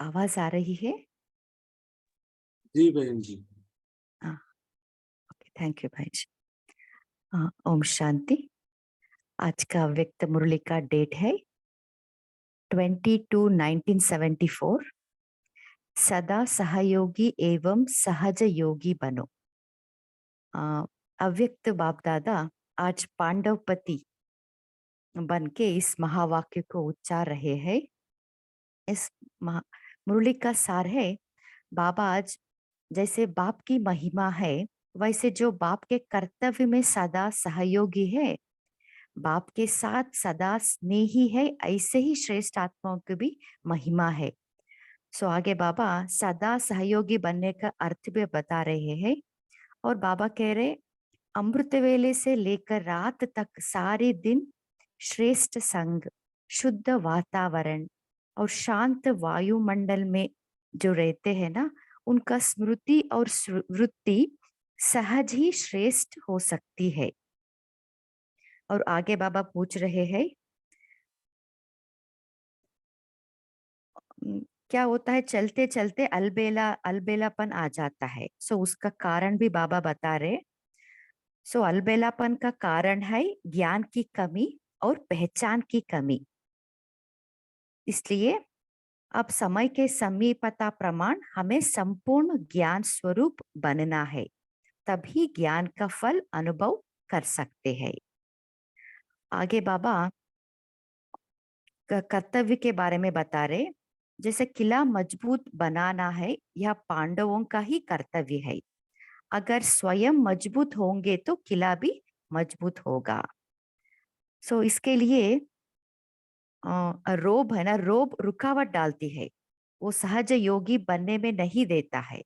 आवाज आ रही है? जी बहन जी। हाँ, ओके, थैंक यू भाई जी। हाँ, ओम शांति। आज का व्यक्त मुरली का डेट है 22/1974। सदा सहयोगी एवं सहज योगी बनो। अव्यक्त बाप दादा आज पांडवपति बन के इस महावाक्य को उच्चार रहे हैं। इस महा मुरली का सार है, बाबा आज जैसे बाप की महिमा है, वैसे जो बाप के कर्तव्य में सदा सहयोगी है, बाप के साथ सदा स्नेही है, ऐसे ही श्रेष्ठ आत्माओं की भी महिमा है। सो आगे बाबा सदा सहयोगी बनने का अर्थ भी बता रहे हैं। और बाबा कह रहे, अमृत वेले से लेकर रात तक सारे दिन श्रेष्ठ संग, शुद्ध वातावरण और शांत वायुमंडल में जो रहते हैं ना, उनका स्मृति और वृत्ति सहज ही श्रेष्ठ हो सकती है। और आगे बाबा पूछ रहे हैं, क्या होता है चलते चलते अलबेलापन आ जाता है। सो उसका कारण भी बाबा बता रहे। सो अलबेलापन का कारण है ज्ञान की कमी और पहचान की कमी। इसलिए अब समय के समीपता प्रमाण हमें संपूर्ण ज्ञान स्वरूप बनना है, तभी ज्ञान का फल अनुभव कर सकते हैं। आगे बाबा कर्तव्य के बारे में बता रहे, जैसे किला मजबूत बनाना है, यह पांडवों का ही कर्तव्य है। अगर स्वयं मजबूत होंगे तो किला भी मजबूत होगा। सो इसके लिए रोब है ना, रोब रुकावट डालती है, वो सहज योगी बनने में नहीं देता है।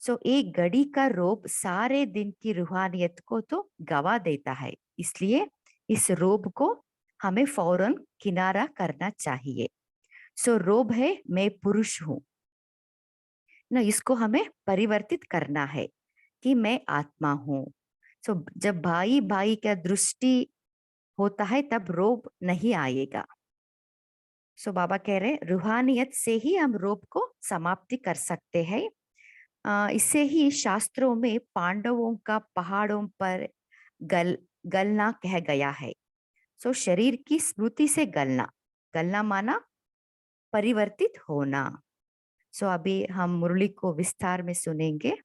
सो एक घड़ी का रोब सारे दिन की रूहानियत को तो गवा देता है। इसलिए इस रोब को हमें फौरन किनारा करना चाहिए। सो रोब है मैं पुरुष हूं ना, इसको हमें परिवर्तित करना है कि मैं आत्मा हूं। सो जब भाई भाई का दृष्टि होता है तब रोब नहीं आएगा। सो बाबा कह रहे रूहानियत से ही हम रोब को समाप्ति कर सकते हैं। इससे ही शास्त्रों में पांडवों का पहाड़ों पर गलना कह गया है। सो शरीर की स्मृति से गलना, गलना माना परिवर्तित होना। सो अभी हम मुरली को विस्तार में सुनेंगे।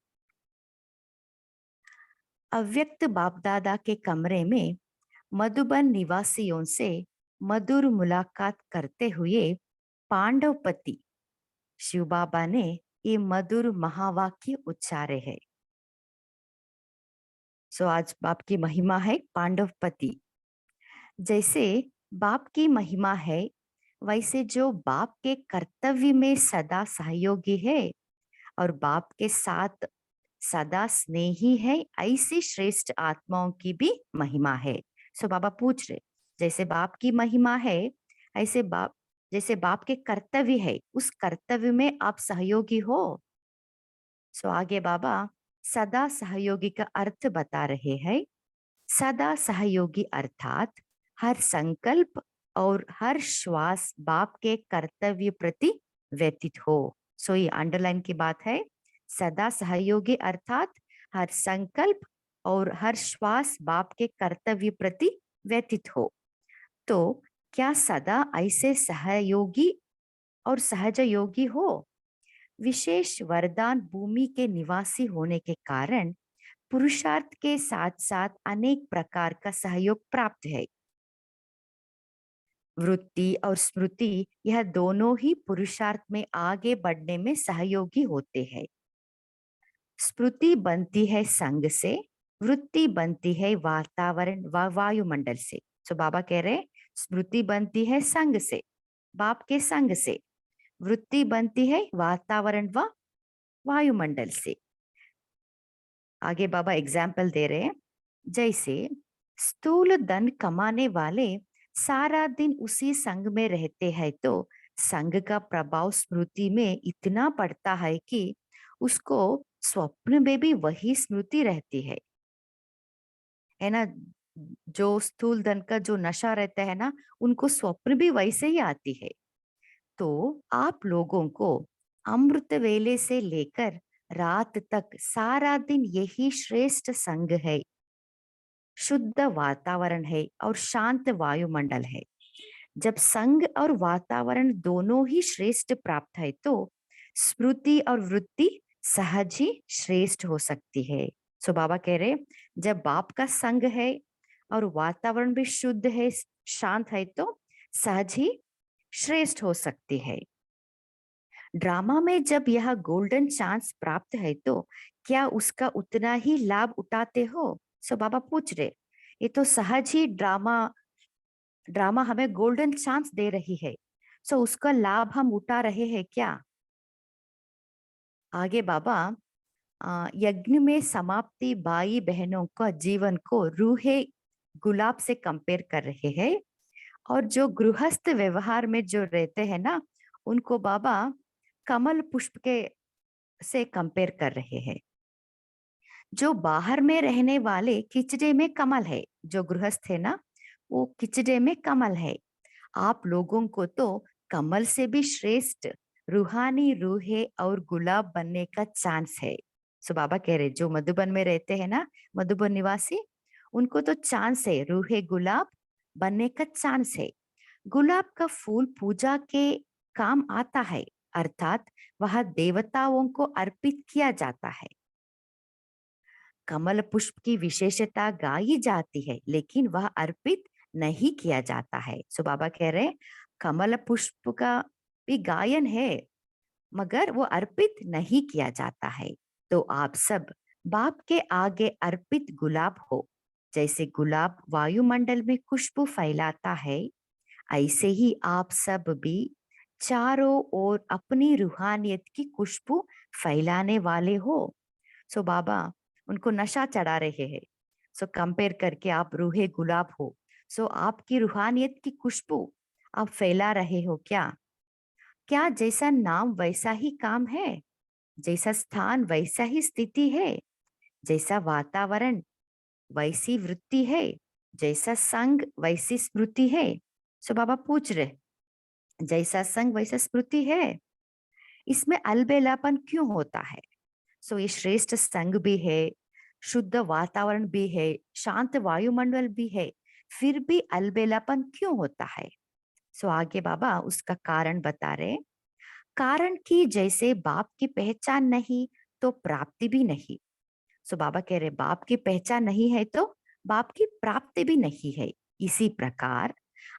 अव्यक्त बापदादा के कमरे में मधुबन निवासियों से मधुर मुलाकात करते हुए पांडवपति शिव बाबा ने ये मधुर महावाक्य उच्चारे है। सो आज बाप की महिमा है पांडवपति। जैसे बाप की महिमा है, वैसे जो बाप के कर्तव्य में सदा सहयोगी है और बाप के साथ सदा स्नेही है, ऐसी श्रेष्ठ आत्माओं की भी महिमा है। सो बाबा पूछ रहे, जैसे बाप की महिमा है, ऐसे बाप जैसे बाप के कर्तव्य है, उस कर्तव्य में आप सहयोगी हो। सो आगे बाबा सदा सहयोगी का अर्थ बता रहे हैं। सदा सहयोगी अर्थात हर संकल्प और हर श्वास बाप के कर्तव्य प्रति व्यतीत हो। सो ये अंडरलाइन की बात है। सदा सहयोगी अर्थात हर संकल्प और हर श्वास बाप के कर्तव्य प्रति व्यतीत हो। तो क्या सदा ऐसे सहयोगी और सहज योगी हो? विशेष वरदान भूमि के निवासी होने के कारण पुरुषार्थ के साथ साथ अनेक प्रकार का सहयोग प्राप्त है। वृत्ति और स्मृति यह दोनों ही पुरुषार्थ में आगे बढ़ने में सहयोगी होते हैं। स्मृति बनती है संग से, वृत्ति बनती है वातावरण व वायुमंडल से। तो बाबा कह रहे स्मृति बनती है संग से, बाप के संग से, वृत्ति बनती है वातावरण व वायुमंडल से। आगे बाबा एग्जाम्पल दे रहे हैं, जैसे स्थूल धन कमाने वाले सारा दिन उसी संग में रहते हैं तो संग का प्रभाव स्मृति में इतना पड़ता है कि उसको स्वप्न में भी वही स्मृति रहती है ना। जो स्थूल धन का जो नशा रहता है ना, उनको स्वप्न भी वैसे ही आती है। तो आप लोगों को अमृत वेले से लेकर रात तक सारा दिन यही श्रेष्ठ संग है, शुद्ध वातावरण है और शांत वायुमंडल है। जब संग और वातावरण दोनों ही श्रेष्ठ प्राप्त है तो स्मृति और वृत्ति सहज ही श्रेष्ठ हो सकती है। सो बाबा कह रहे, जब बाप का संग है और वातावरण भी शुद्ध है, शांत है, तो सहज ही श्रेष्ठ हो सकती है। ड्रामा में जब यह गोल्डन चांस प्राप्त है तो क्या उसका उतना ही लाभ उठाते हो? सो बाबा पूछ रहे, ये तो सहज ही ड्रामा ड्रामा हमें गोल्डन चांस दे रही है, सो उसका लाभ हम उठा रहे हैं क्या? आगे बाबा यज्ञ में समाप्ति भाई बहनों का जीवन को रूहे गुलाब से कंपेयर कर रहे हैं, और जो गृहस्थ व्यवहार में जो रहते हैं ना, उनको बाबा कमल पुष्प के से कंपेयर कर रहे हैं। जो बाहर में रहने वाले किचड़े में कमल है, जो गृहस्थ है ना, वो किचड़े में कमल है। आप लोगों को तो कमल से भी श्रेष्ठ रूहानी रूहे और गुलाब बनने का चांस है। सो बाबा कह रहे, जो मधुबन में रहते हैं ना, मधुबन निवासी, उनको तो चांस है, रूहे गुलाब बनने का चांस है। गुलाब का फूल पूजा के काम आता है, अर्थात वह देवताओं को अर्पित किया जाता है। कमल पुष्प की विशेषता गाई जाती है, लेकिन वह अर्पित नहीं किया जाता है। सो बाबा कह रहे, कमल पुष्प का भी गायन है, मगर वो अर्पित नहीं किया जाता है। तो आप सब बाप के आगे अर्पित गुलाब हो। जैसे गुलाब वायुमंडल में खुशबू फैलाता है, ऐसे ही आप सब भी चारों ओर अपनी रूहानियत की खुशबू फैलाने वाले हो। सो बाबा उनको नशा चढ़ा रहे हैं। सो कंपेयर करके आप रूहे गुलाब हो, सो आपकी रूहानियत की खुशबू आप फैला रहे हो क्या? क्या जैसा नाम वैसा ही काम है, जैसा स्थान वैसा ही स्थिति है, जैसा वातावरण वैसी वृत्ति है, जैसा संग वैसी स्मृति है? सो बाबा पूछ रहे, जैसा संग वैसा स्मृति है, इसमें अलबेलापन क्यों होता है? सो ये श्रेष्ठ संग भी है, शुद्ध वातावरण भी है, शांत वायुमंडल भी है, फिर भी अलबेलापन क्यों होता है? सो आगे बाबा उसका कारण बता रहे, कारण कि जैसे बाप की पहचान नहीं तो प्राप्ति भी नहीं। सो बाबा कह रहे, बाप की पहचान नहीं है तो बाप की प्राप्ति भी नहीं है। इसी प्रकार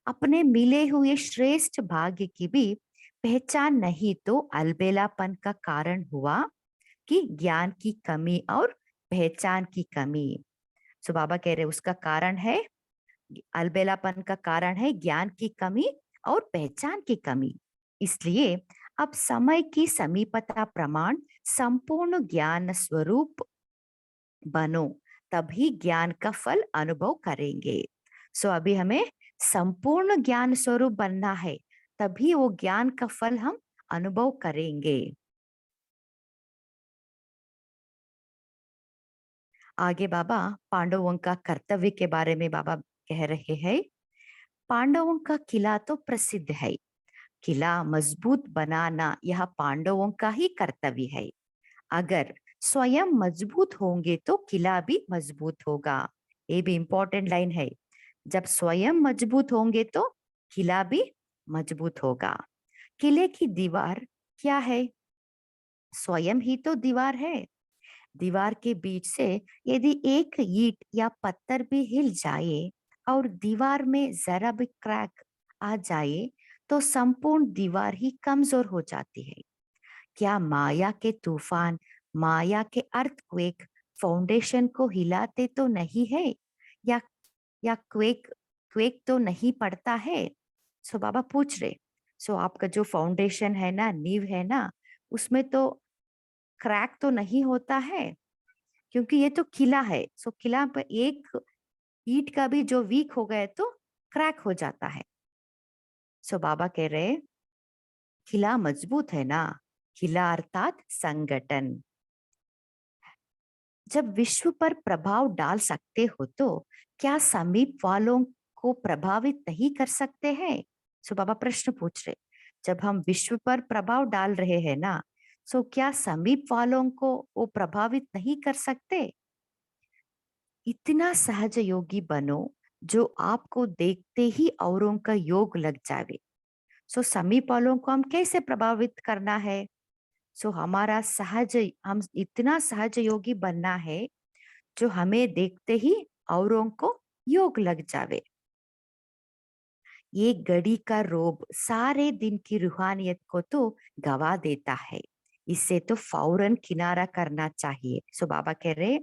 अपने मिले हुए श्रेष्ठ भाग्य की भी पहचान नहीं तो अलबेलापन का कारण हुआ कि ज्ञान की कमी और पहचान की कमी। सो बाबा कह रहे, उसका कारण है, अलबेलापन का कारण है ज्ञान की कमी और पहचान की कमी। इसलिए अब समय की समीपता प्रमाण संपूर्ण ज्ञान स्वरूप बनो, तभी ज्ञान का फल अनुभव करेंगे। सो अभी हमें संपूर्ण ज्ञान स्वरूप बनना है, तभी वो ज्ञान का फल हम अनुभव करेंगे। आगे बाबा पांडवों का कर्तव्य के बारे में बाबा कह रहे हैं। पांडवों का किला तो प्रसिद्ध है, किला मजबूत बनाना यह पांडवों का ही कर्तव्य है। अगर स्वयं मजबूत होंगे तो किला भी मजबूत होगा। ये भी इंपॉर्टेंट लाइन है, जब स्वयं मजबूत होंगे तो किला भी मजबूत होगा। किले की दीवार क्या है? स्वयं ही तो दीवार है। दीवार के बीच से यदि एक ईंट या पत्थर भी हिल जाए और दीवार में जरा भी क्रैक आ जाए तो संपूर्ण दीवार ही कमजोर हो जाती है। क्या माया के तूफान, माया के अर्थक्वेक फाउंडेशन को हिलाते तो नहीं है, या क्वेक क्वेक तो नहीं पड़ता है? सो बाबा पूछ रहे, सो आपका जो फाउंडेशन है ना, नींव है ना, उसमें तो क्रैक तो नहीं होता है, क्योंकि ये तो किला है। सो किला पर एक ईंट का भी जो वीक हो गए तो क्रैक हो जाता है। सो बाबा कह रहे, किला मजबूत है ना, किला अर्थात संगठन। जब विश्व पर प्रभाव डाल सकते हो तो क्या समीप वालों को प्रभावित नहीं कर सकते हैं? सो बाबा प्रश्न पूछ रहे, जब हम विश्व पर प्रभाव डाल रहे हैं ना, सो क्या समीप वालों को वो प्रभावित नहीं कर सकते? इतना सहज योगी बनो जो आपको देखते ही औरों का योग लग जावे। सो समीप वालों को हम कैसे प्रभावित करना है? सो हमारा सहज, हम इतना सहज योगी बनना है जो हमें देखते ही औरों को योग लग जावे। ये घड़ी का रोब सारे दिन की रूहानियत को तो गवा देता है। इससे तो फौरन किनारा करना चाहिए। सो बाबा कह रहे,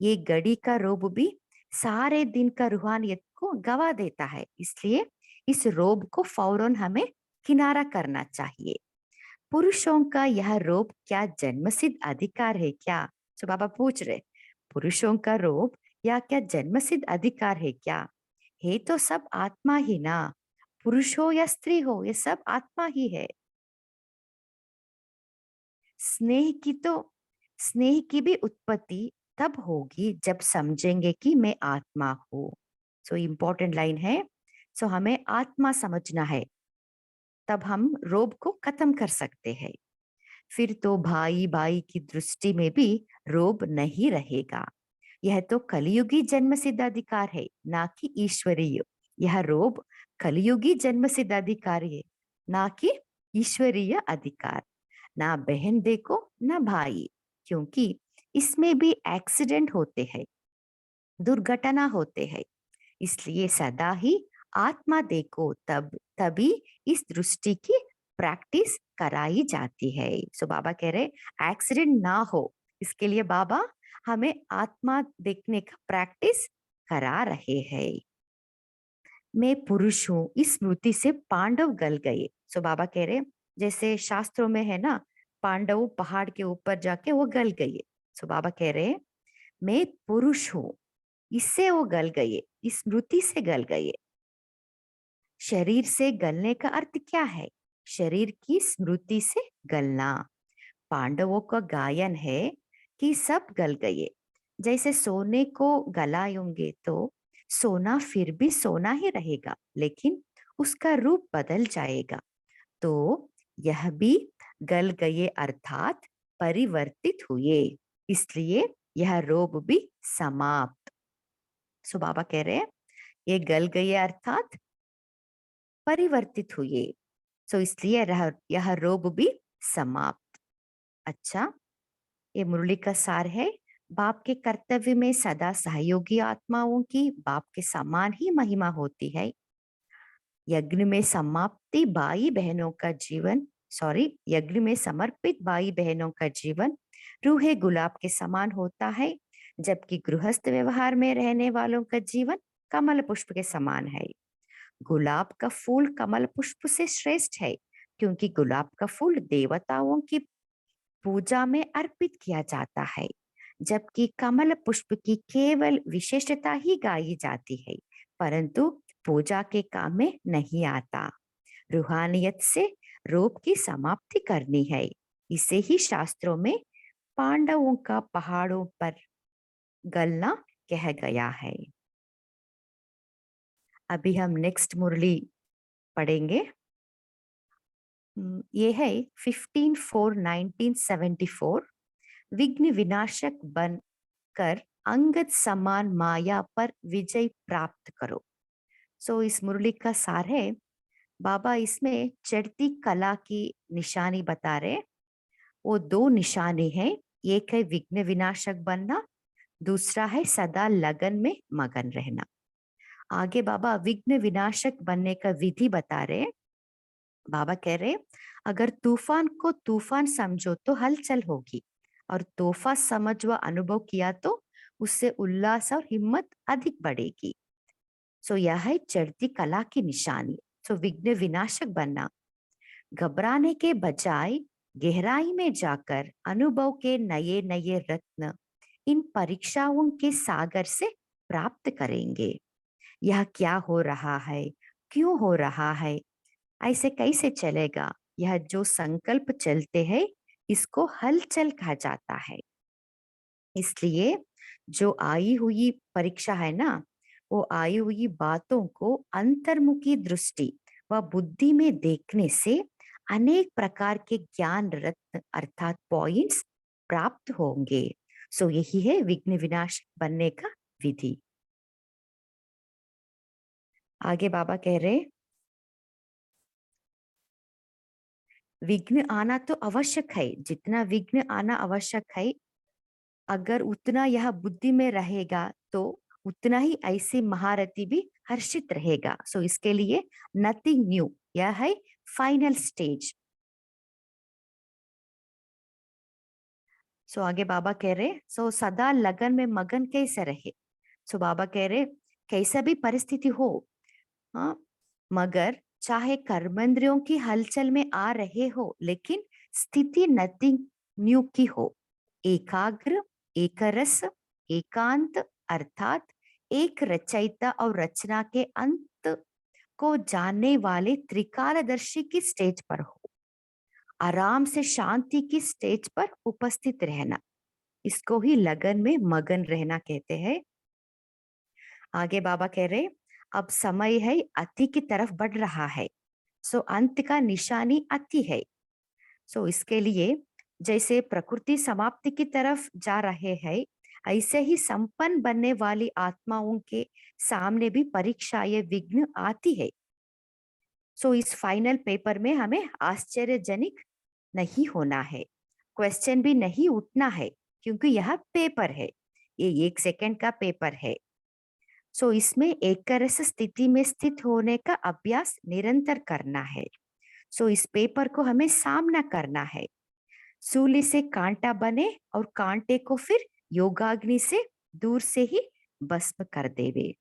ये घड़ी का रोब भी सारे दिन का रूहानियत को गवा देता है, इसलिए इस रोब को फौरन हमें किनारा करना चाहिए। पुरुषों का यह रोब क्या जन्मसिद्ध अधिकार है क्या? सो बाबा पूछ रहे, पुरुषों का रोब या क्या जन्मसिद्ध अधिकार है क्या? है तो सब आत्मा ही ना। पुरुष हो या स्त्री हो, ये सब आत्मा ही है। स्नेह की तो स्नेह की भी उत्पत्ति तब होगी जब समझेंगे कि मैं आत्मा हूँ। सो इम्पोर्टेंट लाइन है। सो हमें आत्मा समझना है, तब हम रोब को खत्म कर सकते हैं। फिर तो भाई भाई की दृष्टि में भी रोब नहीं रहेगा। यह तो कलियुगी जन्म सिद्ध अधिकार है, ना कि ईश्वरीय। यह रोब कलियुगी जन्म सिद्ध अधिकार है, ना कि ईश्वरीय अधिकार। ना बहन देखो ना भाई, क्योंकि इसमें भी एक्सीडेंट होते हैं, दुर्घटना होते हैं। इसलिए सदा ही आत्मा देखो, तभी इस दृष्टि की प्रैक्टिस कराई जाती है। सो बाबा कह रहे एक्सीडेंट ना हो, इसके लिए बाबा हमें आत्मा देखने का प्रैक्टिस करा रहे हैं। मैं पुरुष हूँ इस स्मृति से पांडव गल गए। सो बाबा कह रहे, जैसे शास्त्रों में है ना, पांडव पहाड़ के ऊपर जाके वो गल गए। सो बाबा कह रहे, मैं पुरुष हूँ, इससे वो गल गए, इस स्मृति से गल गए। शरीर से गलने का अर्थ क्या है? शरीर की स्मृति से गलना। पांडवों का गायन है कि सब गल गए। जैसे सोने को गलाएंगे तो सोना फिर भी सोना ही रहेगा, लेकिन उसका रूप बदल जाएगा। तो यह भी गल गए अर्थात परिवर्तित हुए, इसलिए यह रोग भी समाप्त। सो बाबा कह रहे हैं, ये गल गए अर्थात परिवर्तित हुए, सो इसलिए यह रोग भी समाप्त। अच्छा, ये मुरली का सार है। बाप के कर्तव्य में सदा सहयोगी आत्माओं की बाप के समान ही महिमा होती है। यज्ञ में समाप्ति भाई बहनों का जीवन, यज्ञ में समर्पित भाई बहनों का जीवन रूहे गुलाब के समान होता है, जबकि गृहस्थ व्यवहार में रहने वालों का जीवन कमल पुष्प के समान है। गुलाब का फूल कमल पुष्प से श्रेष्ठ है, क्योंकि गुलाब का फूल देवताओं की पूजा में अर्पित किया जाता है, जबकि कमल पुष्प की केवल विशेषता ही गाई जाती है, परंतु पूजा के काम में नहीं आता। रूहानियत से रोग की समाप्ति करनी है। इसे ही शास्त्रों में पांडवों का पहाड़ों पर गलना कह गया है। अभी हम नेक्स्ट मुरली पढ़ेंगे। ये है 15/4/1974। विघ्न विनाशक बनकर अंगद समान माया पर विजय प्राप्त करो। सो इस मुरली का सार है, बाबा इसमें चढ़ती कला की निशानी बता रहे। वो दो निशानी है, एक है विघ्न विनाशक बनना, दूसरा है सदा लगन में मगन रहना। आगे बाबा विघ्न विनाशक बनने का विधि बता रहे। बाबा कह रहे, अगर तूफान को तूफान समझो तो हलचल होगी, और तोहफा समझ व अनुभव किया तो उससे उल्लास और हिम्मत अधिक बढ़ेगी। सो यह है चढ़ती कला की निशानी। सो विघ्न विनाशक बनना, घबराने के बजाय गहराई में जाकर अनुभव के नए नए रत्न इन परीक्षाओं के सागर से प्राप्त करेंगे। यह क्या हो रहा है, क्यों हो रहा है, ऐसे कैसे चलेगा, यह जो संकल्प चलते हैं इसको हलचल कहा जाता है। इसलिए जो आई हुई परीक्षा है ना, वो आई हुई बातों को अंतर्मुखी दृष्टि व बुद्धि में देखने से अनेक प्रकार के ज्ञान रत्न अर्थात पॉइंट्स प्राप्त होंगे। सो यही है विघ्न विनाशक बनने का विधि। आगे बाबा कह रहे, विघ्न आना तो आवश्यक है, जितना विघ्न आना आवश्यक है, अगर उतना यह बुद्धि में रहेगा तो उतना ही ऐसे महारथी भी हर्षित रहेगा। सो इसके लिए नथिंग न्यू, यह है फाइनल स्टेज। सो आगे बाबा कह रहे, सो सदा लगन में मगन कैसे रहे। सो बाबा कह रहे, कैसा भी परिस्थिति हो, हाँ, मगर चाहे कर्मेंद्रियों की हलचल में आ रहे हो, लेकिन स्थिति नथिंग न्यू की हो। एकाग्र, एकरस, एकांत अर्थात एक रचयिता और रचना के अंत को जानने वाले त्रिकालदर्शी की स्टेज पर हो। आराम से शांति की स्टेज पर उपस्थित रहना, इसको ही लगन में मगन रहना कहते हैं। आगे बाबा कह रहे, अब समय है अति की तरफ बढ़ रहा है। सो अंत का निशानी अति है। सो इसके लिए जैसे प्रकृति समाप्ति की तरफ जा रहे हैं, ऐसे ही संपन्न बनने वाली आत्माओं के सामने भी परीक्षाएं विघ्न आती है। सो इस फाइनल पेपर में हमें आश्चर्यजनक नहीं होना है, क्वेश्चन भी नहीं उठना है, क्योंकि यह पेपर है, ये 1 सेकंड का पेपर है। सो इसमें एक रस स्थिति में स्थित होने का अभ्यास निरंतर करना है। सो इस पेपर को हमें सामना करना है। सूली से कांटा बने और कांटे को फिर योगाग्नि से दूर से ही भस्म कर देवे।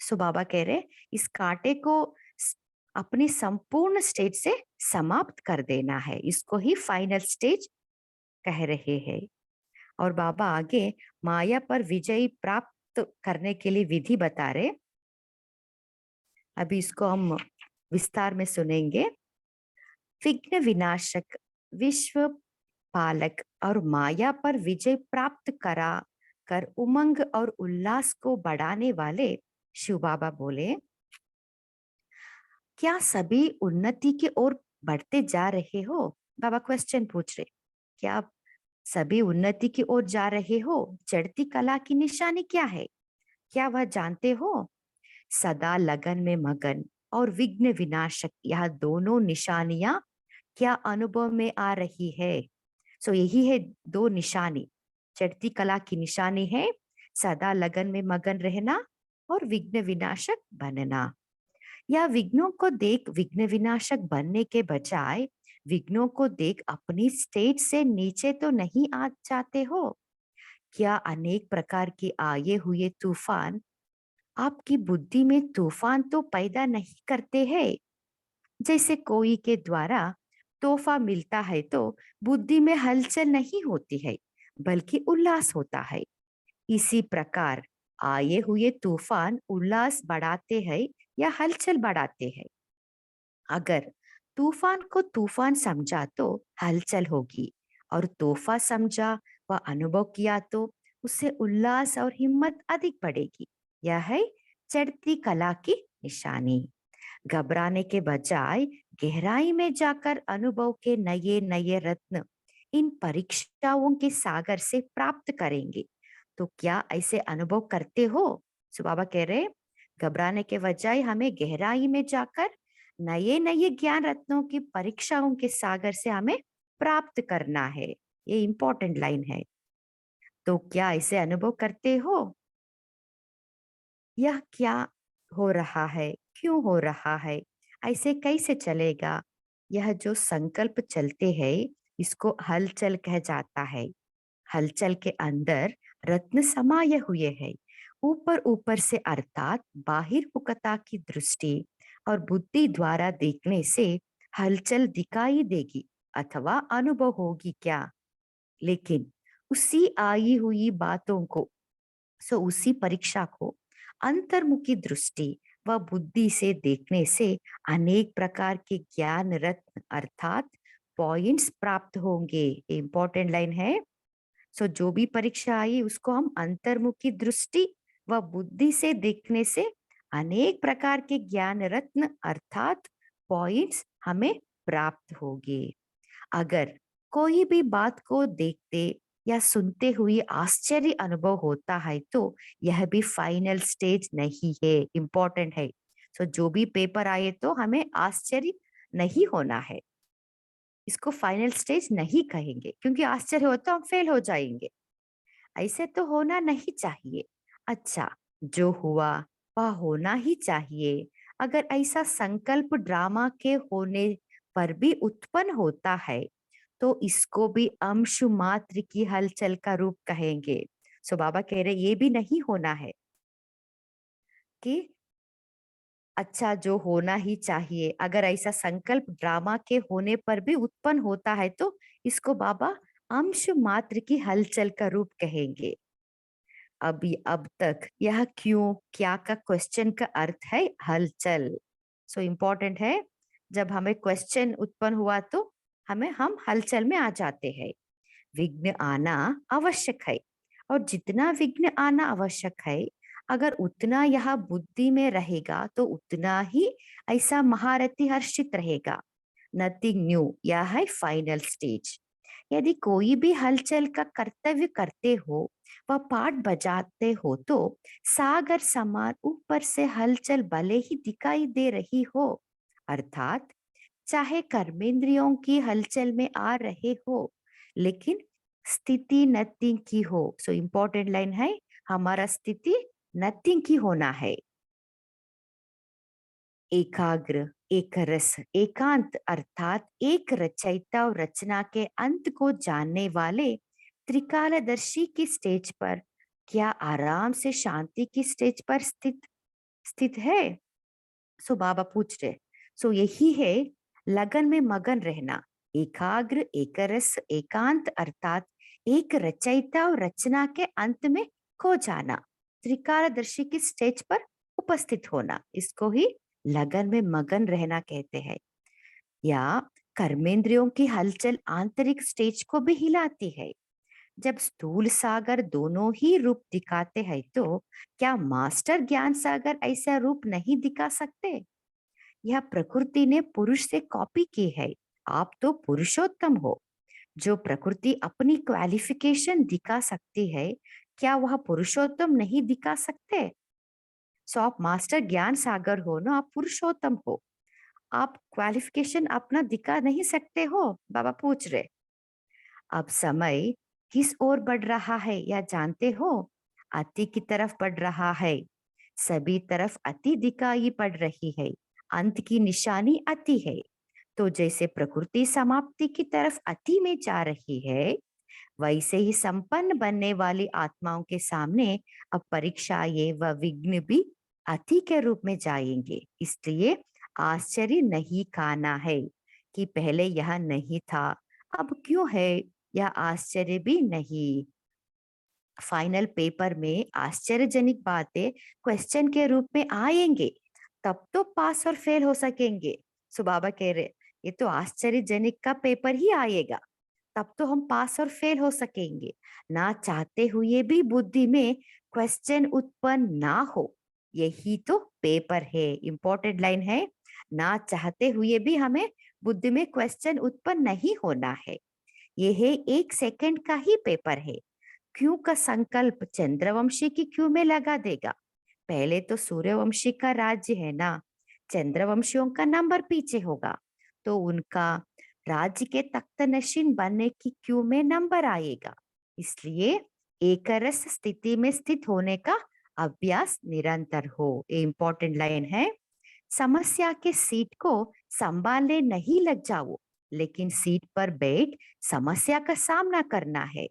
सो बाबा कह रहे, इस कांटे को अपनी संपूर्ण स्टेज से समाप्त कर देना है, इसको ही फाइनल स्टेज कह रहे हैं। और बाबा आगे माया पर विजय प्राप्त करने के लिए विधि बता रहे, अभी इसको हम विस्तार में सुनेंगे। विघ्न विनाशक, विश्व पालक और माया पर विजय प्राप्त करा कर उमंग और उल्लास को बढ़ाने वाले शिव बाबा बोले, क्या सभी उन्नति की ओर बढ़ते जा रहे हो। बाबा क्वेश्चन पूछ रहे, क्या आप सभी उन्नति की ओर जा रहे हो। चढ़ती कला की निशानी क्या है, क्या वह जानते हो। सदा लगन में मगन और विघ्न विनाशक, यह दोनों निशानियां क्या अनुभव में आ रही है। सो यही है दो निशानी, चढ़ती कला की निशानी है सदा लगन में मगन रहना और विघ्न विनाशक बनना। या विघ्नों को देख विघ्न विनाशक बनने के बजाय विघ्नों को देख अपनी स्टेज से नीचे तो नहीं आ जाते हो। क्या अनेक प्रकार के आए हुए तूफान आपकी बुद्धि में तूफान तो पैदा नहीं करते हैं। जैसे कोई के द्वारा तोहफा मिलता है तो बुद्धि में हलचल नहीं होती है, बल्कि उल्लास होता है। इसी प्रकार आए हुए तूफान उल्लास बढ़ाते हैं या हलचल बढ़ाते हैं। अगर तूफान को तूफान समझा तो हलचल होगी, और तोहफा समझा व अनुभव किया तो उससे उल्लास और हिम्मत अधिक बढ़ेगी। यह है चढ़ती कला की निशानी। घबराने के बजाय गहराई में जाकर अनुभव के नए नए रत्न इन परीक्षाओं के सागर से प्राप्त करेंगे। तो क्या ऐसे अनुभव करते हो। सो बाबा कह रहे, घबराने के बजाय हमें गहराई में जाकर नए नए ज्ञान रत्नों की परीक्षाओं के सागर से हमें प्राप्त करना है। ये इंपॉर्टेंट लाइन है। तो क्या ऐसे अनुभव करते हो। यह क्या हो रहा है, क्यों हो रहा है, ऐसे कैसे चलेगा। यह जो संकल्प चलते हैं इसको हलचल कह जाता है। हलचल के अंदर रत्न समाये हुए हैं। ऊपर ऊपर से अर्थात बाहिर्मुखता की दृष्टि और बुद्धि द्वारा देखने से हलचल दिखाई देगी अथवा अनुभव होगी क्या। लेकिन उसी आई हुई बातों को, उसी परीक्षा को अंतर्मुखी दृष्टि व बुद्धि से देखने से अनेक प्रकार के ज्ञान रत्न अर्थात पॉइंट्स प्राप्त होंगे। इंपॉर्टेंट लाइन है। जो भी परीक्षा आई उसको हम अंतर्मुखी दृष्टि व बुद्धि से देखने से अनेक प्रकार के ज्ञान रत्न अर्थात पॉइंट्स हमें प्राप्त होगी। अगर कोई भी बात को देखते या सुनते हुए आश्चर्य अनुभव होता है तो यह भी फाइनल स्टेज नहीं है, इंपॉर्टेंट है। सो जो भी पेपर आए तो हमें आश्चर्य नहीं होना है, इसको फाइनल स्टेज नहीं कहेंगे, क्योंकि आश्चर्य हो तो हम फेल हो जाएंगे। ऐसे तो होना नहीं चाहिए। अच्छा, जो हुआ वह होना ही चाहिए। अगर ऐसा संकल्प ड्रामा के होने पर भी उत्पन्न होता है तो इसको भी अंश मात्र की हलचल का रूप कहेंगे। सो बाबा कह रहे ये भी नहीं होना है कि अच्छा जो होना ही चाहिए, अगर ऐसा संकल्प ड्रामा के होने पर भी उत्पन्न होता है तो इसको बाबा अंश मात्र की हलचल का रूप कहेंगे। अब तक यह क्यों क्या का क्वेश्चन का अर्थ है हलचल। सो इम्पोर्टेंट है, जब हमें क्वेश्चन उत्पन्न हुआ तो हम हलचल में आ जाते हैं। विघ्न आना आवश्यक है, और जितना विघ्न आना आवश्यक है, अगर उतना यह बुद्धि में रहेगा तो उतना ही ऐसा महारथी हर्षित रहेगा। नथिंग न्यू, यह है फाइनल स्टेज। यदि कोई भी हलचल का कर्तव्य करते हो व पाठ बजाते हो तो सागर समान ऊपर से हलचल भले ही दिखाई दे रही हो, अर्थात चाहे कर्मेंद्रियों की हलचल में आ रहे हो, लेकिन स्थिति नथिंग की हो। सो इम्पोर्टेंट लाइन है, हमारा स्थिति नथिंग की होना है। एकाग्र, एक रस, एकांत अर्थात एक रचयिता और रचना के अंत को जानने वाले त्रिकालदर्शी की स्टेज पर क्या आराम से शांति की स्टेज पर स्थित स्थित है? सो बाबा पूछ रहे, सो यही है लगन में मगन रहना। एकाग्र, एकरस, एकांत अर्थात एक रचयिता और रचना के अंत में खो जाना, त्रिकालदर्शी की स्टेज पर उपस्थित होना, इसको ही लगन में मगन रहना कहते हैं। या कर्मेंद्रियों की हलचल आंतरिक स्टेज को भी हिलाती है। जब स्थूल सागर दोनों ही रूप दिखाते हैं तो क्या मास्टर ज्ञान सागर ऐसा रूप नहीं दिखा सकते? यह प्रकृति ने पुरुष से कॉपी की है। आप तो पुरुषोत्तम हो। जो प्रकृति अपनी क्वालिफिकेशन दिखा सकती है, क्या वह पुरुषोत्तम नहीं दिखा सकते? सो आप मास्टर ज्ञान सागर हो ना, आप पुरुषोत्तम हो। आप क्वालिफिकेशन अपना दिखा नहीं सकते हो? बाबा पूछ रहे। अब समय किस ओर बढ़ रहा है या जानते हो? अति की तरफ बढ़ रहा है। सभी तरफ अति दिखाई पड़ रही है। अंत की निशानी अति है। तो जैसे प्रकृति समाप्ति की तरफ अति में जा रही है, वैसे ही संपन्न बनने वाली आत्माओं के सामने अब परीक्षा ये व विघ्न भी अति के रूप में जाएंगे। इसलिए आश्चर्य नहीं खाना है कि पहले यह नहीं था, अब क्यों है, यह आश्चर्य भी नहीं। फाइनल पेपर में आश्चर्यजनक बातें क्वेश्चन के रूप में आएंगे, तब तो पास और फेल हो सकेंगे। सो बाबा कह रहे ये तो आश्चर्यजनक का पेपर ही आएगा, तब तो हम पास और फेल हो सकेंगे। ना चाहते हुए भी बुद्धि में क्वेश्चन उत्पन्न ना हो, यही तो पेपर है। इंपॉर्टेंट लाइन है, ना चाहते हुए भी हमें बुद्धि में क्वेश्चन उत्पन्न नहीं होना है। यह है 1 सेकंड का ही पेपर है। क्यों का संकल्प चंद्रवंशी की क्यों में लगा देगा? पहले तो सूर्यवंशी का राज्य है ना, चंद्रवंशियों का नंबर पीछे होगा, तो उनका राज्य के तख्त नशीन बनने की क्यू में नंबर आएगा। इसलिए एकरस स्थिति में स्थित होने का अभ्यास निरंतर हो। ये इंपॉर्टेंट लाइन है। समस्या के सीट को संभालने नहीं लग जाओ, लेकिन सीट पर बैठ समस्या का सामना करना है।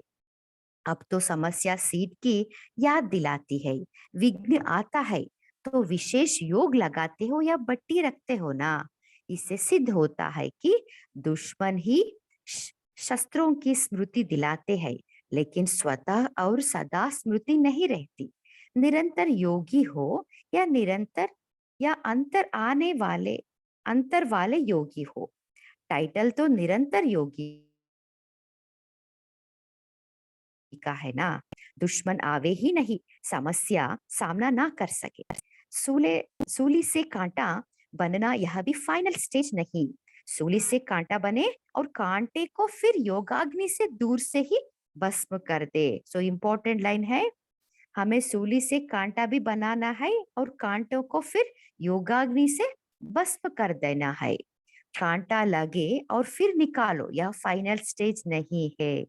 अब तो समस्या सीट की याद दिलाती है। विघ्न आता है तो विशेष योग लगाते हो या बट्टी रखते हो ना, इससे सिद्ध होता है कि दुश्मन ही शस्त्रों की स्मृति दिलाते हैं, लेकिन स्वतः और सदा स्मृति नहीं रहती। निरंतर योगी हो या निरंतर या अंतर वाले योगी हो, टाइटल तो निरंतर योगी का है ना। दुश्मन आवे ही नहीं, समस्या सामना ना कर सके, सूले सूली से कांटा बनना यह भी फाइनल स्टेज नहीं। सूली से कांटा बने और कांटे को फिर योगाग्नि से दूर से ही भस्म कर दे। सो इम्पोर्टेंट लाइन है, हमें सूली से कांटा भी बनाना है और कांटों को फिर योगाग्नि से भस्म कर देना है। कांटा लगे और फिर निकालो, यह फाइनल स्टेज नहीं है।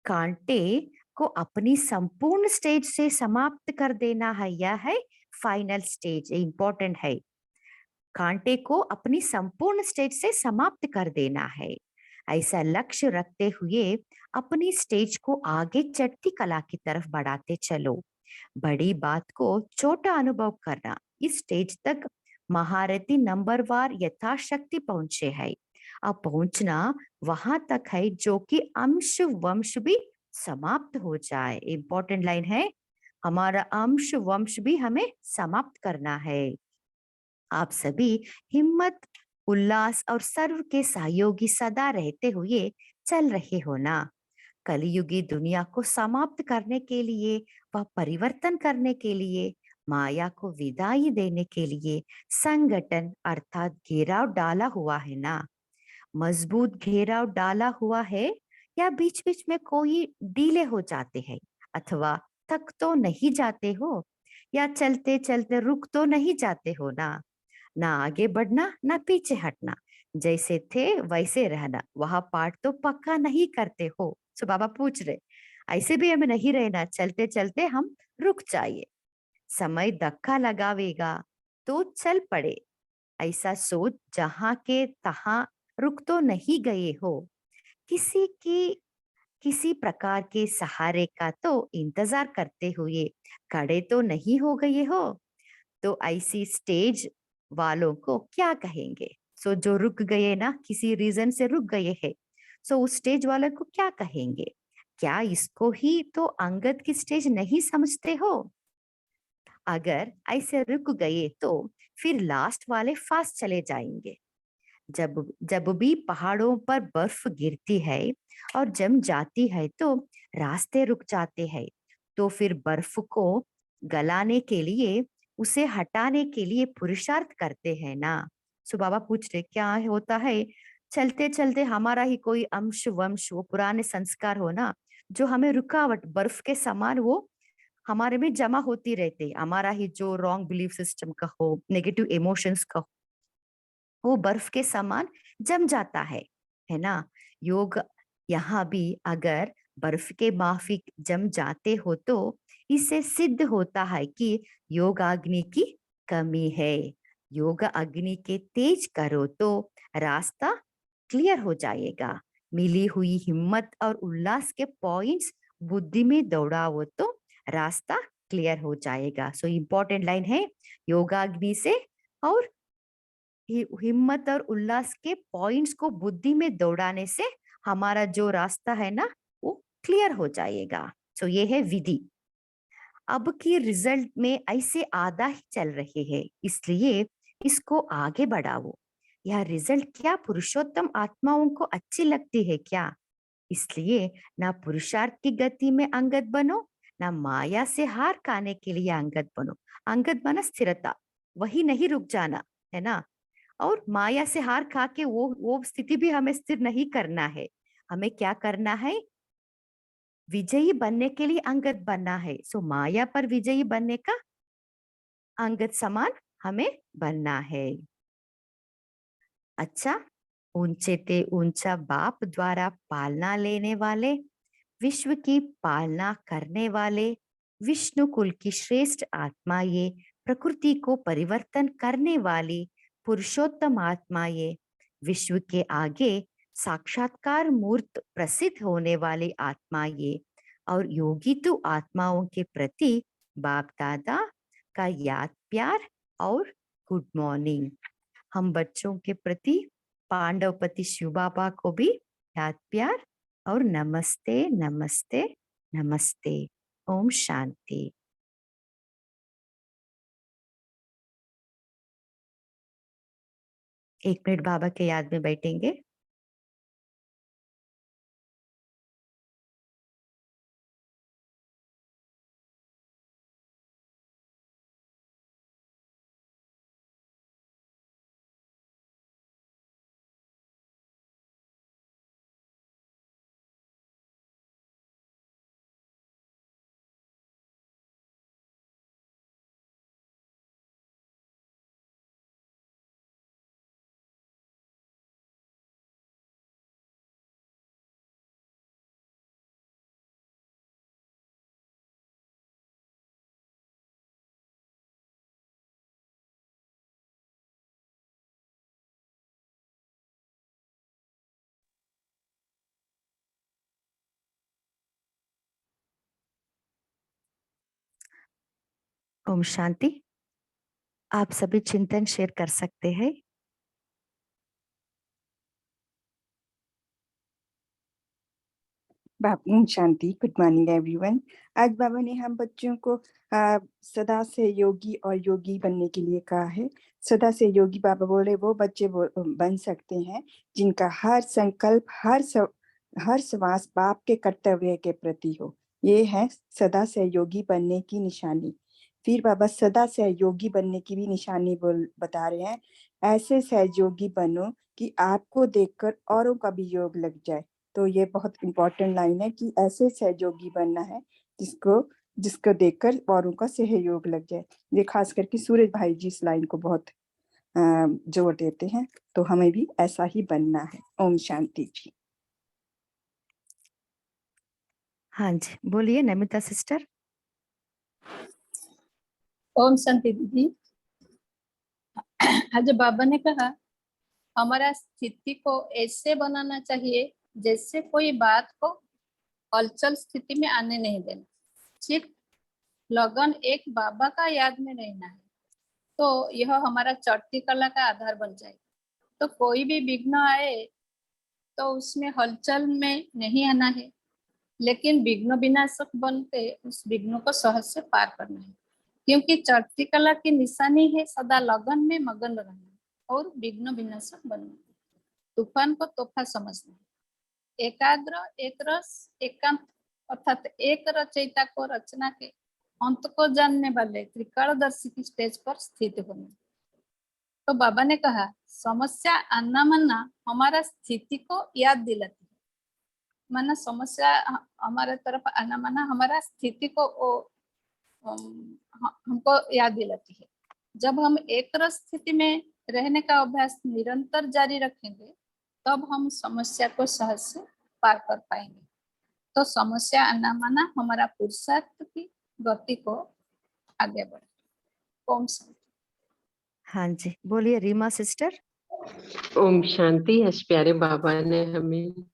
कांटे को अपनी संपूर्ण स्टेज से समाप्त कर देना है, यह है फाइनल स्टेज, इंपॉर्टेंट है। कांटे को अपनी संपूर्ण स्टेज से समाप्त कर देना है। ऐसा लक्ष्य रखते हुए अपनी स्टेज को आगे चढ़ती कला की तरफ बढ़ाते चलो। बड़ी बात को छोटा अनुभव करना, इस स्टेज तक महारथी नंबरवार यथाशक्ति पहुंचे है। अब पहुंचना वहां तक है जो कि अंश वंश भी समाप्त हो जाए। इंपॉर्टेंट लाइन है, हमारा अंश वंश भी हमें समाप्त करना है। आप सभी हिम्मत, उल्लास और सर्व के सहयोगी सदा रहते हुए चल रहे हो ना। कलियुगी दुनिया को समाप्त करने के लिए, वह परिवर्तन करने के लिए, माया को विदाई देने के लिए संगठन अर्थात घेराव डाला हुआ है ना। मजबूत घेराव डाला हुआ है, या बीच बीच में कोई ढीले हो जाते हैं, अथवा थक तो नहीं जाते हो, या चलते चलते रुक तो नहीं जाते हो ना आगे बढ़ना ना पीछे हटना, जैसे थे वैसे रहना, वहां पाठ तो पक्का नहीं करते हो। सो बाबा पूछ रहे, ऐसे भी हमें नहीं रहना, चलते चलते हम रुक जाइए, समय धक्का लगावेगा तो चल पड़े, ऐसा सोच जहां के तहां रुक तो नहीं गए हो। किसी की किसी प्रकार के सहारे का तो इंतजार करते हुए खड़े तो नहीं हो गए हो। तो ऐसी स्टेज वालों को क्या कहेंगे? सो जो रुक गए ना, किसी रीजन से रुक गए हैं, सो उस स्टेज वाले को क्या कहेंगे? क्या इसको ही तो अंगद की स्टेज नहीं समझते हो? अगर ऐसे रुक गए तो फिर लास्ट वाले फास्ट चले जाएंगे। जब जब भी पहाड़ों पर बर्फ गिरती है और जम जाती है तो रास्ते रुक जाते हैं। तो फिर बर्फ को गलाने के लिए, उसे हटाने के लिए पुरुषार्थ करते हैं ना। सो बाबा पूछ रहे क्या होता है, चलते चलते हमारा ही कोई अंश वंश, वो पुराने संस्कार हो ना, जो हमें रुकावट बर्फ के समान वो हमारे में जमा होती रहती है। हमारा ही जो रॉन्ग बिलीफ सिस्टम का हो, नेगेटिव इमोशंस का, वो बर्फ के समान जम जाता है ना। योग यहाँ भी अगर बर्फ के माफिक जम जाते हो तो इससे सिद्ध होता है कि योग अग्नि की कमी है। योग अग्नि के तेज करो तो रास्ता क्लियर हो जाएगा। मिली हुई हिम्मत और उल्लास के पॉइंट्स बुद्धि में दौड़ाओ तो रास्ता क्लियर हो जाएगा। सो इम्पोर्टेंट लाइन है, योगाग्नि से और हिम्मत और उल्लास के पॉइंट्स को बुद्धि में दौड़ाने से हमारा जो रास्ता है ना, वो क्लियर हो जाएगा। तो ये है विधि। अब की रिजल्ट में ऐसे आधा ही चल रहे हैं, इसलिए इसको आगे बढ़ाओ। यह रिजल्ट क्या पुरुषोत्तम आत्माओं को अच्छी लगती है क्या? इसलिए ना पुरुषार्थ की गति में अंगत बनो, ना माया से हार खाने के लिए अंगत बनो। अंगत बना स्थिरता, वही नहीं रुक जाना, है ना। और माया से हार खा के वो स्थिति भी हमें स्थिर नहीं करना है। हमें क्या करना है? विजयी बनने के लिए अंगत बनना है। सो माया पर विजयी बनने का अंगत समान हमें बनना है। अच्छा, ऊंचे ते ऊंचा बाप द्वारा पालना लेने वाले, विश्व की पालना करने वाले, विष्णु कुल की श्रेष्ठ आत्मा ये, प्रकृति को परिवर्तन करने वाली पुरुषोत्तम आत्मा ये, विश्व के आगे साक्षात्कार मूर्त प्रसिद्ध होने वाली आत्मा ये, और योगी तो आत्माओं के प्रति बाप दादा का याद प्यार और गुड मॉर्निंग। हम बच्चों के प्रति पांडवपति शिव बाबा को भी याद प्यार और नमस्ते नमस्ते नमस्ते। ओम शांति। एक मिनट बाबा के याद में बैठेंगे। ओम शांति। आप सभी चिंतन शेयर कर सकते हैं। ओम शांति। Good morning everyone. आज बाबा ने हम बच्चों को सदा से योगी और योगी बनने के लिए कहा है। सदा से योगी बाबा बोले वो बच्चे बन सकते हैं जिनका हर संकल्प हर श्वास बाप के कर्तव्य के प्रति हो। ये है सदा से योगी बनने की निशानी। फिर बाबा सदा सहयोगी बनने की भी निशानी बता रहे हैं। ऐसे सहयोगी बनो कि आपको देखकर औरों का भी योग लग जाए। तो ये बहुत इंपॉर्टेंट लाइन है कि ऐसे सहयोगी बनना है जिसको देखकर औरों का सहयोग लग जाए। ये खास करके सूरज भाई जी इस लाइन को बहुत जोर देते हैं। तो हमें भी ऐसा ही बनना है। ओम शांति जी। हाँ जी, बोलिए नमिता सिस्टर। ओम शांति दीदी। आज बाबा ने कहा हमारा स्थिति को ऐसे बनाना चाहिए जैसे कोई बात को हलचल स्थिति में आने नहीं देना। सिर्फ लगन एक बाबा का याद में रहना है, तो यह हमारा चढ़ती कला का आधार बन जाए। तो कोई भी विघ्न आए तो उसमें हलचल में नहीं आना है, लेकिन विघ्न विनाशक बन के उस विघ्न को सहज से पार करना है। क्योंकि चढ़ती कला की निशानी है सदा लगन में मगन रहना और विघ्न विनाशक बनना। तूफान को तोहफा समझना, एकाग्र एक रस एकांत अर्थात एक रचयिता को रचना के अंत को जानने वाले त्रिकालदर्शी की स्टेज पर स्थित होना। तो बाबा ने कहा समस्या आना माना हमारा स्थिति को याद दिलाती है। माना समस्या हमारे तरफ आना माना हमारा स्थिति को हमको याद दिलाती है। जब हम एक रस स्थिति में रहने का अभ्यास निरंतर जारी रखेंगे तब हम समस्या को सहज से पार कर पाएंगे। तो समस्या आना माना हमारा पुरुषार्थ की गति को आगे बढ़े। ओम शांति। हाँ जी, बोलिए रीमा सिस्टर। ओम शांति। आज प्यारे बाबा ने हमें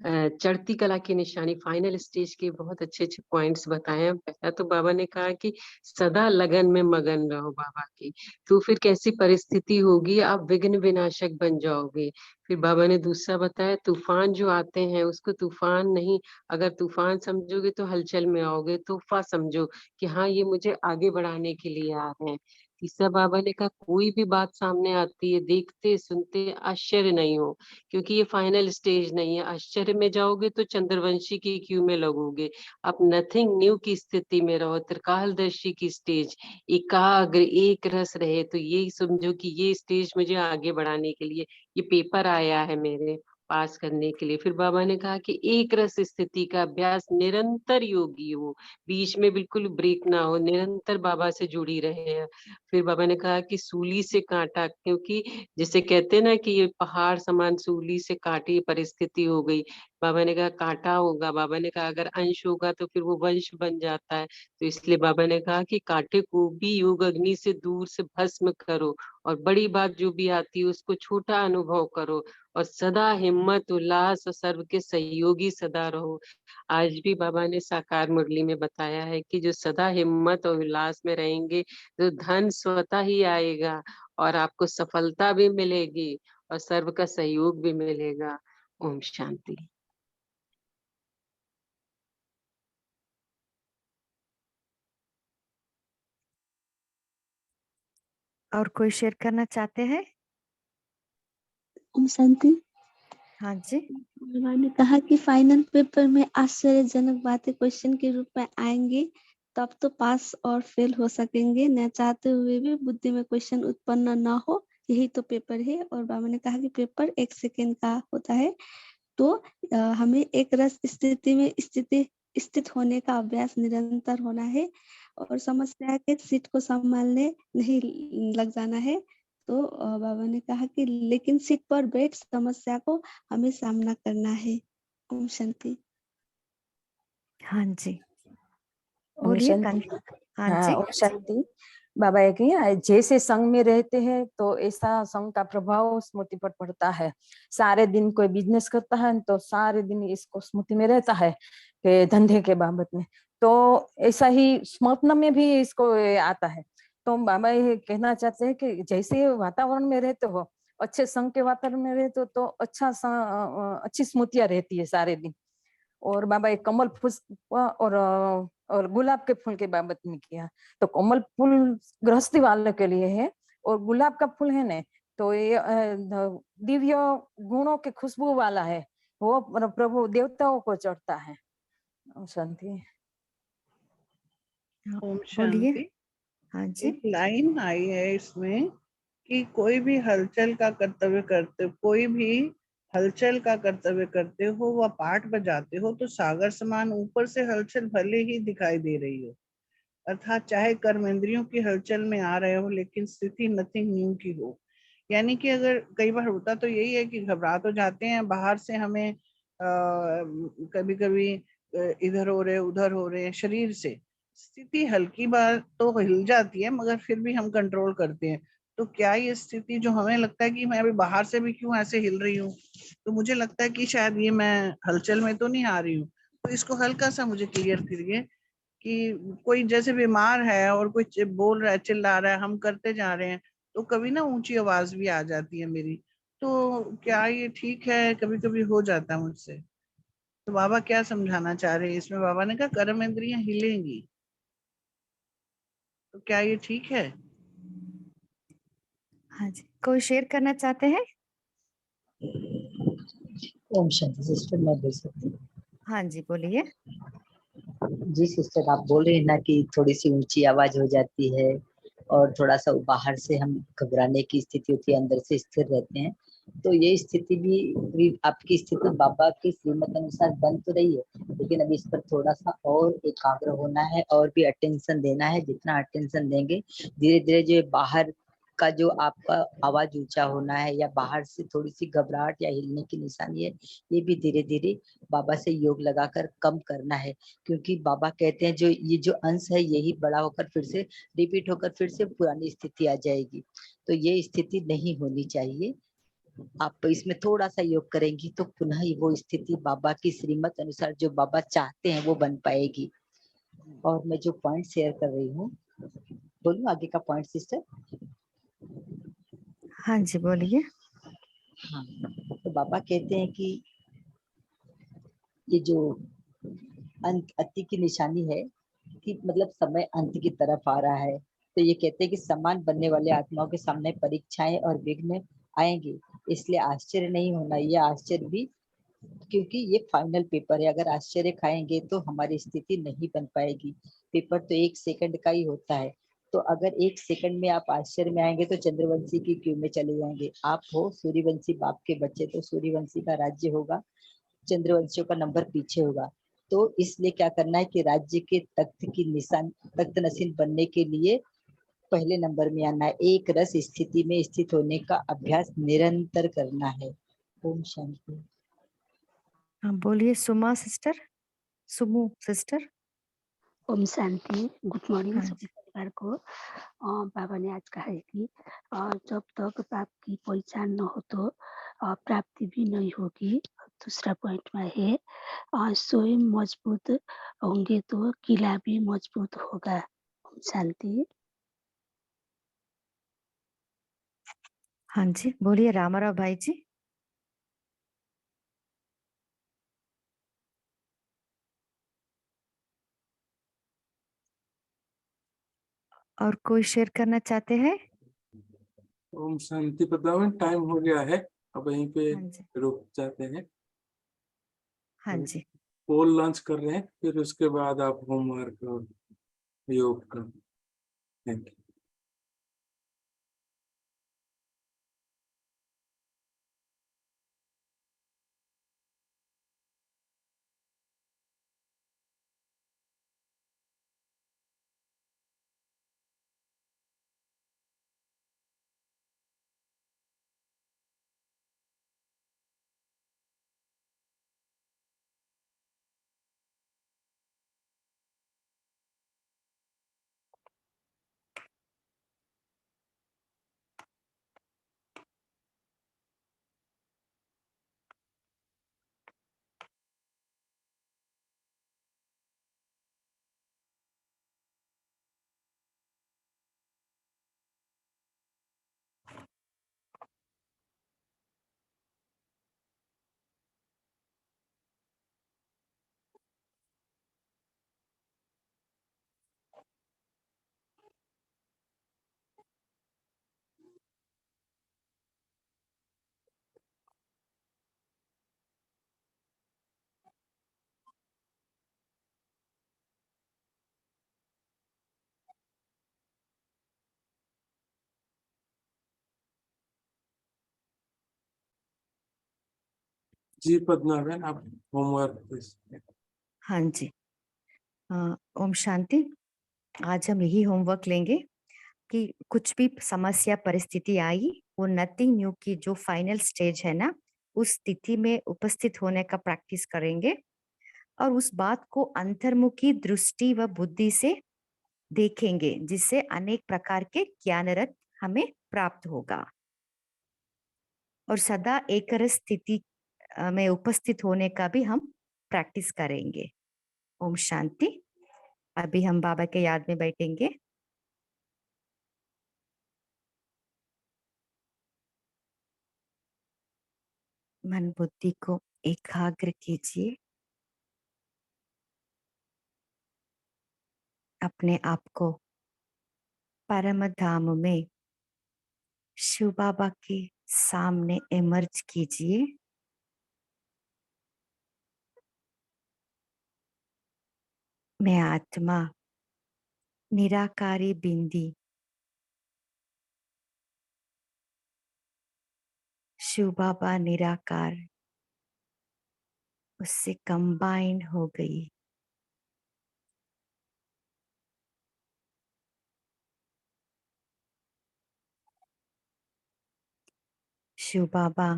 चढ़ती कला की निशानी फाइनल स्टेज के बहुत अच्छे अच्छे पॉइंट्स बताए हैं। पहला तो बाबा ने कहा कि सदा लगन में मगन रहो बाबा की, तो फिर कैसी परिस्थिति होगी आप विघ्न विनाशक बन जाओगे। फिर बाबा ने दूसरा बताया तूफान जो आते हैं उसको तूफान नहीं, अगर तूफान समझोगे तो हलचल में आओगे, तूफा समझो कि हाँ ये मुझे आगे बढ़ाने के लिए आ रहे हैं। तीसरा बाबा ने कहा कोई भी बात सामने आती है देखते सुनते आश्चर्य नहीं हो, क्योंकि ये फाइनल स्टेज नहीं है। आश्चर्य में जाओगे तो चंद्रवंशी की क्यू में लगोगे। आप नथिंग न्यू की स्थिति में रहो, त्रिकालदर्शी की स्टेज, एकाग्र एक रस रहे, तो ये समझो कि ये स्टेज मुझे आगे बढ़ाने के लिए, ये पेपर आया है मेरे पास करने के लिए। फिर बाबा ने कहा कि एक रस स्थिति का अभ्यास निरंतर योगी हो, बीच में बिल्कुल ब्रेक ना हो, निरंतर बाबा से जुड़ी रहे। फिर बाबा ने कहा कि सूली से कांटा, क्योंकि जिसे कहते हैं ना कि ये पहाड़ समान सूली से काटी परिस्थिति हो गई, बाबा ने कहा कांटा होगा। बाबा ने कहा अगर अंश होगा तो फिर वो वंश बन जाता है, तो इसलिए बाबा ने कहा कि कांटे को भी योग अग्नि से दूर से भस्म करो, और बड़ी बात जो भी आती है उसको छोटा अनुभव करो, और सदा हिम्मत उल्लास और सर्व के सहयोगी सदा रहो। आज भी बाबा ने साकार मुरली में बताया है कि जो सदा हिम्मत और उल्लास में रहेंगे तो धन स्वतः ही आएगा, और आपको सफलता भी मिलेगी और सर्व का सहयोग भी मिलेगा। ओम शांति। और कोई शेयर करना चाहते हैं? ओम शांति। हाँ जी। मैंने कहा कि फाइनल पेपर में आश्चर्यजनक बातें क्वेश्चन के रूप में आएंगी, तब तो पास और फेल हो सकेंगे। न चाहते हुए भी बुद्धि में क्वेश्चन उत्पन्न न हो, यही तो पेपर है। और बाबा ने कहा कि पेपर 1 सेकेंड का होता है, तो हमें एक रस स्थिति में स्थित होने का अभ्यास निरंतर होना है, और समस्या के सीट को संभालने नहीं लग जाना है। तो बाबा ने कहा कि लेकिन सीट पर बैठ समस्या को हमें सामना करना है। ओम शांति। हाँ जी, ओम बोलिए शांति। हाँ हाँ, जी। ओम शांति। बाबा ये कहिए जैसे संघ में रहते हैं तो ऐसा संघ का प्रभाव स्मृति पर पड़ता है। सारे दिन कोई बिजनेस करता है तो सारे दिन इसको स्मृति में रहता है कि धंधे के बाबत में, तो ऐसा ही स्वप्न में भी इसको ये आता है। तो बाबा ये कहना चाहते हैं कि जैसे वातावरण में रहते हो, अच्छे संघ के वातावरण में रहते हो तो अच्छी स्मृतियां रहती है सारे दिन। और बाबा एक कमल पुष्प और गुलाब के फूल के बाबत में किया। तो कमल फूल गृहस्थी वालों के लिए है और गुलाब का फूल है ना, तो ये दिव्य गुणों के खुशबू वाला है, वो प्रभु देवताओं को चढ़ता है। शांति। हाँ, ओम बोलिए। शांति। हाँ जी। एक लाइन आई है इसमें कि कोई भी हलचल का कर्तव्य करते, कोई भी हलचल का कर्तव्य करते हो, वह पाठ बजाते हो तो सागर समान ऊपर से हलचल भले ही दिखाई दे रही हो, अर्थात चाहे कर्मेंद्रियों की हलचल में आ रहे हो लेकिन स्थिति नथिंग न्यू की हो। यानी कि अगर कई बार होता तो यही है कि घबरा तो जाते हैं, बाहर से हमें कभी कभी इधर हो रहे उधर हो रहे, शरीर से स्थिति हल्की बार तो हिल जाती है मगर फिर भी हम कंट्रोल करते हैं। तो क्या ये स्थिति जो हमें लगता है कि मैं अभी बाहर से भी क्यों ऐसे हिल रही हूँ, तो मुझे लगता है कि शायद ये मैं हलचल में तो नहीं आ रही हूँ। तो इसको हल्का सा मुझे क्लियर करिए कि कोई जैसे बीमार है और कोई बोल रहा है, चिल्ला रहा है, हम करते जा रहे हैं, तो कभी ना ऊंची आवाज भी आ जाती है मेरी। तो क्या ये ठीक है? कभी कभी हो जाता है मुझसे। तो बाबा क्या समझाना चाह रहे हैं इसमें? बाबा ने कहा कर्म इंद्रियां हिलेंगी, तो क्या ये ठीक है? हाँ जी, कोई शेयर करना चाहते हैं? ओम शांति। सिस्टर मैं बोल सकती हूँ? हाँ जी, बोलिए। जी सिस्टर, आप बोल रहे हैं ना कि थोड़ी सी ऊंची आवाज हो जाती है और थोड़ा सा बाहर से हम घबराने की स्थिति होती है, अंदर से स्थिर रहते हैं। तो ये स्थिति भी आपकी स्थिति बाबा की श्रीमत अनुसार बन तो रही है, लेकिन अभी इस पर थोड़ा सा और एकाग्र होना है और भी अटेंशन देना है। जितना अटेंशन देंगे धीरे धीरे जो बाहर का जो आपका आवाज ऊंचा होना है या बाहर से थोड़ी सी घबराहट या हिलने की निशानी है, ये भी धीरे धीरे बाबा से योग लगाकर कम करना है। क्योंकि बाबा कहते हैं जो ये जो अंश है यही बड़ा होकर फिर से रिपीट होकर फिर से पुरानी स्थिति आ जाएगी, तो ये स्थिति नहीं होनी चाहिए। आप इसमें थोड़ा सा योग करेंगी तो पुनः ही वो स्थिति बाबा की श्रीमत अनुसार जो बाबा चाहते हैं वो बन पाएगी। और मैं जो पॉइंट शेयर कर रही हूँ, बोलूं आगे का पॉइंट सिस्टर? हाँ जी, बोलिए। हाँ, तो बाबा कहते हैं कि ये जो अंत अति की निशानी है कि मतलब समय अंत की तरफ आ रहा है, तो ये कहते हैं कि समान बनने वाले आत्माओं के सामने परीक्षाएं और विघ्न आएंगे, इसलिए आश्चर्य नहीं होना। ये आश्चर्य भी, क्योंकि ये फाइनल पेपर है, अगर आश्चर्य खाएंगे तो हमारी स्थिति नहीं बन पाएगी। पेपर तो 1 सेकंड का ही होता है, तो अगर 1 सेकंड में आप आश्चर्य में आएंगे तो चंद्रवंशी की क्यू में चले जाएंगे। आप हो सूर्यवंशी बाप के बच्चे तो सूर्यवंशी का राज्य होगा, चंद्रवंशियों का नंबर पीछे होगा। तो इसलिए क्या करना है कि राज्य के तख्त नसीन बनने के लिए पहले नंबर में आना है। एक रस स्थिति में स्थित होने का अभ्यास निरंतर करना है। ओम शांति। हाँ, बोलिए सुमा सिस्टर, सुमू सिस्टर। ओम शांति। गुड मॉर्निंग हाँ सभी जी। परिवार को। बाबा ने आज कहा है कि जब तक पाप की पहचान न हो तो प्राप्ति भी नहीं होगी। दूसरा पॉइंट में है स्वयं मजबूत होंगे तो किला भी मजबूत होगा। ओम शांति। हाँ जी, बोलिए रामाराव भाई जी। और कोई शेयर करना चाहते हैं? ओम शांति। प्रदावन टाइम हो गया है, अब यहीं पे हाँ जी। रुक जाते हैं। हाँ जी। पोल लॉन्च कर रहे हैं, फिर उसके बाद आप होमवर्क और योग का। Thank you. जी पद्मावन, आप होमवर्क। हाँ जी। ओम शांति। आज हम यही होमवर्क लेंगे कि कुछ भी समस्या परिस्थिति आई, वो नथिंग न्यू की जो फाइनल स्टेज है ना, उस स्थिति में उपस्थित होने का प्रैक्टिस करेंगे और उस बात को अंतर्मुखी दृष्टि व बुद्धि से देखेंगे, जिससे अनेक प्रकार के ज्ञान रत्न हमें प्राप्त होगा। और सदा एकरस स्थिति में उपस्थित होने का भी हम प्रैक्टिस करेंगे। ओम शांति। अभी हम बाबा के याद में बैठेंगे। मन बुद्धि को एकाग्र कीजिए। अपने आप को परम धाम में शिव बाबा के सामने इमर्ज कीजिए। मैं आत्मा निराकारी बिंदी शिव बाबा निराकार उससे कंबाइंड हो गई। शिव बाबा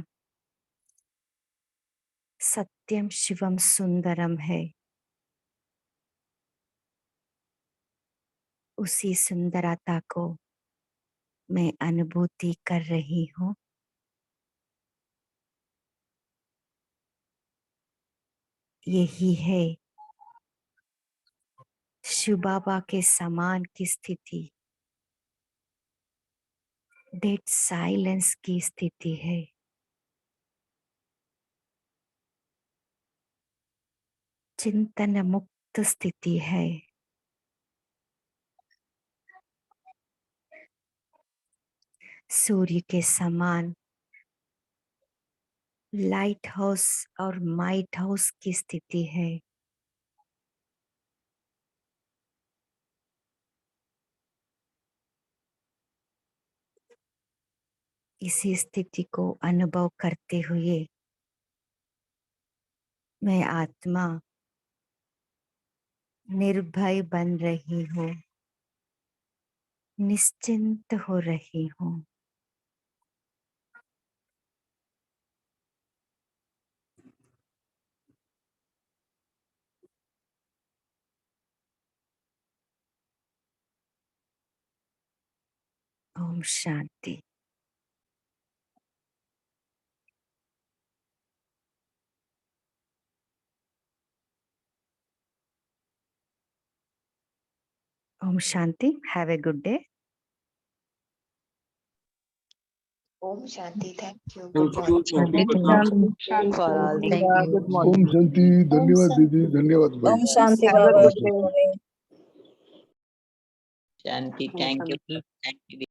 सत्यम शिवम सुंदरम है। उसी सुंदरता को मैं अनुभूति कर रही हूँ। यही है शिव बाबा के समान की स्थिति, डेड साइलेंस की स्थिति है। चिंतन मुक्त स्थिति है। सूर्य के समान लाइट हाउस और माइट हाउस की स्थिति है। इसी स्थिति को अनुभव करते हुए मैं आत्मा निर्भय बन रही हूँ, निश्चिंत हो रही हूँ। ओम शांति। ओम शांति। Have a good day. ओम शांति। Thank you. Thank you, thank you पद्मावन। For all Thank thank you. You. Good morning. ओम शांति। धन्यवाद दीदी, धन्यवाद भाई। ओम शांति Have a बाबा। good day. शांति। Thank you.